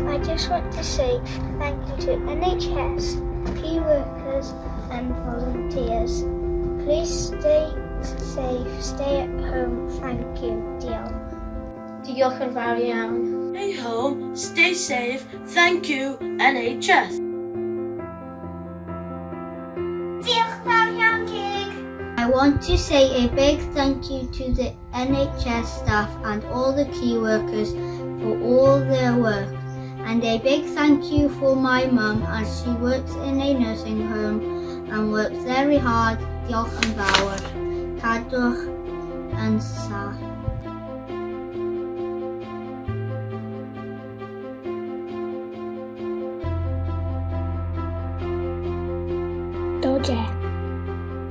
I just want to say thank you to NHS, key workers and volunteers. Please stay safe, stay at home. Thank you. Diolch. Diolch yn fawr iawn. Stay home, stay safe. Thank you, NHS. Diolch yn fawr iawn, Cig. I want to say a big thank you to the NHS staff and all the key workers for all their work. And a big thank you for my mum as she works in a nursing home and works very hard. Diolch yn fawr. Heddwch yn saff.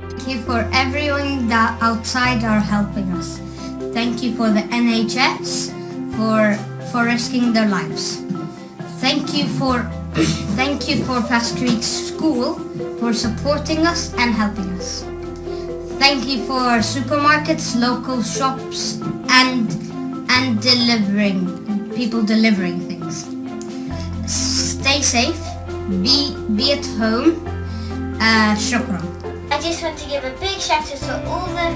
Thank you for everyone that outside are helping us. Thank you for the NHS for risking their lives. Thank you for Plascrug School for supporting us and helping us. Thank you for supermarkets, local shops, and delivering things. Stay safe. Be at home. Shukran. I just want to give a big shout out to all the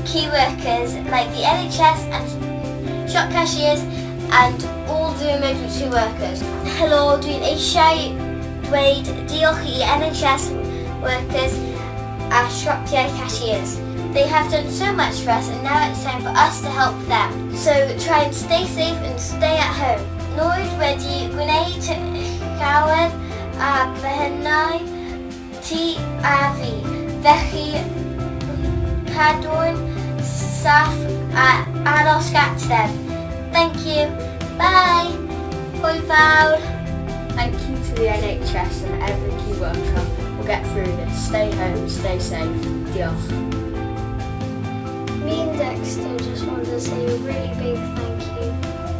key workers like the NHS and shop cashiers and all the emergency workers. Helo, dwi'n eisiau dweud diolch I NHS workers a sioptiau cashiers. They have done so much for us and now it's time for us to help them. So try and stay safe and stay at home. Nid wedi gwneud llawer a behennau ti a fi. Felly cadw'n saff a aros gatref. Thank you. Bye. Hwyl fawr. Thank you to the NHS and every key worker. We'll get through this. Stay home, stay safe. Diolch. Me and Dexter just want to say a really big thank you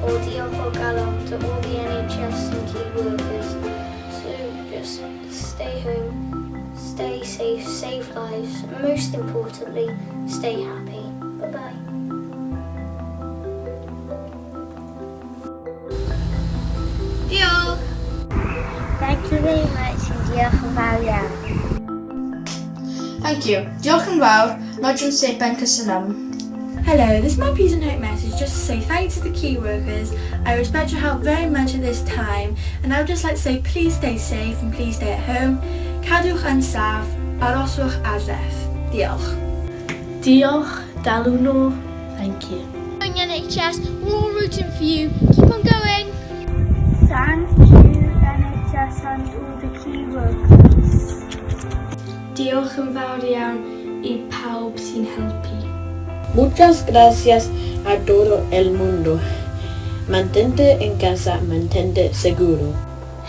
or diolch o galon to all the NHS and key workers. So just stay home, stay safe, save lives, and most importantly, stay happy. Bye-bye. Diolch. Thank you very much and diolch yn fawr iawn. Thank you. Diolch yn fawr. Nodyn Seben Cysyllem. Hello, this is my peace and hope message just to say thanks to the key workers. I respect your help very much at this time and I would just like to say please stay safe and please stay at home. Cadwch yn saff, aroswch adref. Diolch. Diolch, dalwno. Thank you. NHS, we're all rooting for you. Keep on going. Thank you NHS and all the key workers. Diolch yn fawr iawn I pawb sy'n helpu. Muchas gracias a todo el mundo. Mantente en casa, mantente seguro.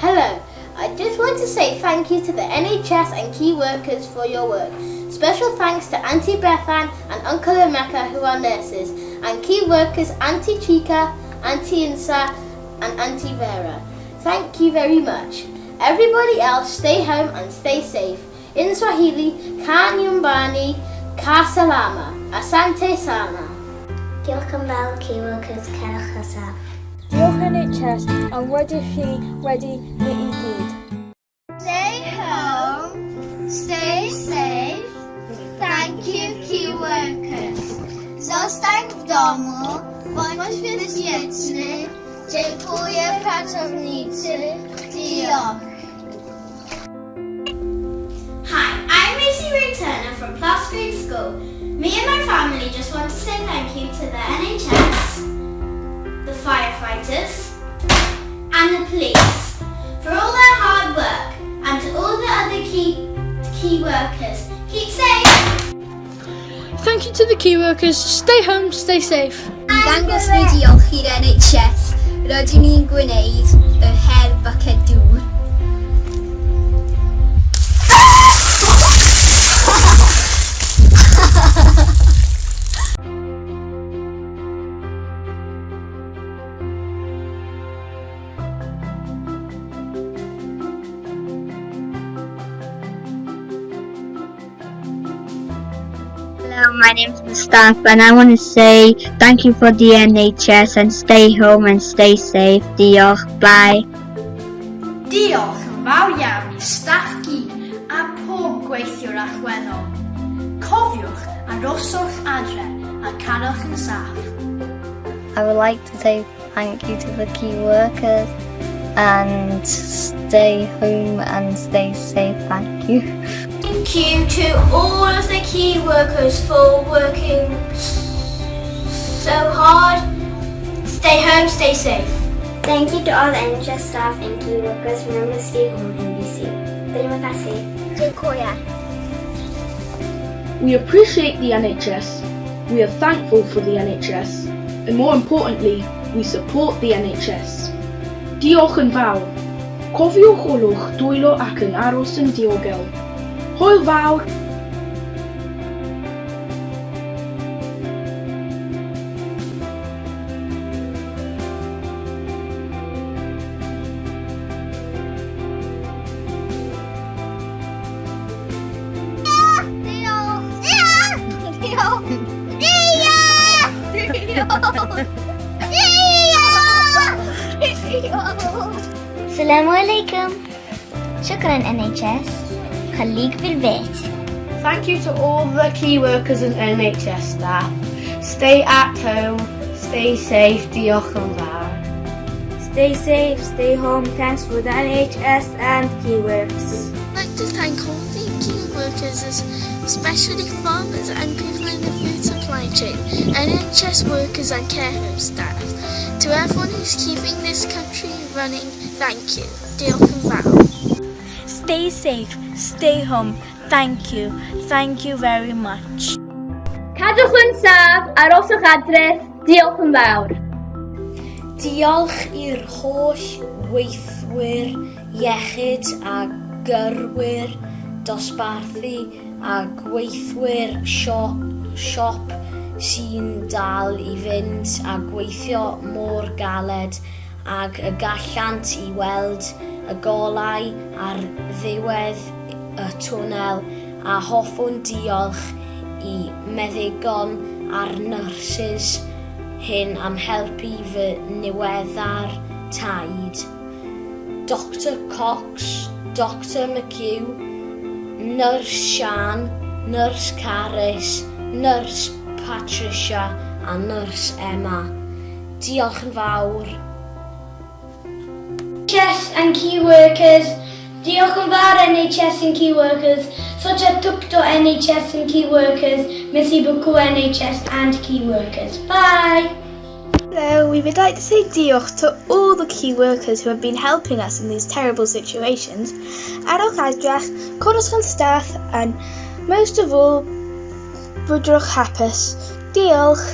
Hello, I just want to say thank you to the NHS and key workers for your work. Special thanks to Auntie Bethan and Uncle Emeka who are nurses, and key workers Auntie Chica, Auntie Insa and Auntie Vera. Thank you very much. Everybody else stay home and stay safe. In Swahili, ka nyumbani, ka salama, asante sana. Diolch yn fawr key workers, cerwch y saff. Diolch NHS am wedi chi wedi ni I gyd. Stay home, stay safe. Thank you, key workers. Zostań w domu, bądź bezpieczny. Dziękuję pracownicy. Diolch. Hi, I'm Macy Ray Turner from Plascrug School. Me and my family just want to say thank you to the NHS, the firefighters and the police for all their hard work, and to all the other key workers. Keep safe! Thank you to the key workers. Stay home, stay safe. Dangos fi diolch i'r NHS. Rydyn ni'n gwneud y her bucket dŵr. Hello, my name is Mustafa and I want to say thank you for the NHS and stay home and stay safe. Diolch, bye. Diolch yn fawr iawn I staff gig a pob gweithiwr allweddol. Cofiwch aroswch adre a cadwch yn saff. I would like to say thank you to the key workers and stay home and stay safe. Thank you. Thank you to all of the key workers for working so hard. Stay home, stay safe. Thank you to all the NHS staff and key workers. Remember to stay home and be safe. Terima kasih. Dziękuję. We appreciate the NHS. We are thankful for the NHS. And more importantly, we support the NHS. Diolch yn fawr. Cofiwch olwch dwylo ac yn aros yn diogel. Hwyl fawr! Assalamu alaikum. Shukran NHS. خليك بالبيت. Thank you to all the key workers and NHS staff. Stay at home, stay safe. Diolch yn fawr. Stay safe, stay home. Thanks for the NHS and key works. I'd like to thank all the key workers, especially farmers and people in the food supply chain, NHS workers and care home staff. To everyone who's keeping this country running, thank you. Diolch yn fawr. Stay safe, stay home. Thank you. Thank you very much. Cadwch yn saf, aroswch adre, diolch yn fawr. Diolch i'r holl weithwyr iechyd a gyrwyr, dosbarthu a gweithwyr siop sy'n dal I fynd a gweithio mor galed ag y gallant I weld y golau ar ddiwedd y twnnel a hoffwn diolch I meddygon a'r nyrsys hyn am helpu fy niweddar taid. Dr Cox, Dr McHugh, Nyrs Sian, Nyrs Carys, Nyrs Patricia a Nyrs Emma. Diolch yn fawr. NHS and key workers. Diolch yn fawr NHS and key workers. Socjatwch NHS and key workers. Merci beaucoup NHS and key workers. Bye. Hello, we would like to say diolch to all the key workers who have been helping us in these terrible situations. Adolch Adrach, Codwch yn staff, and most of all, Bwydrwch hapus. Diolch.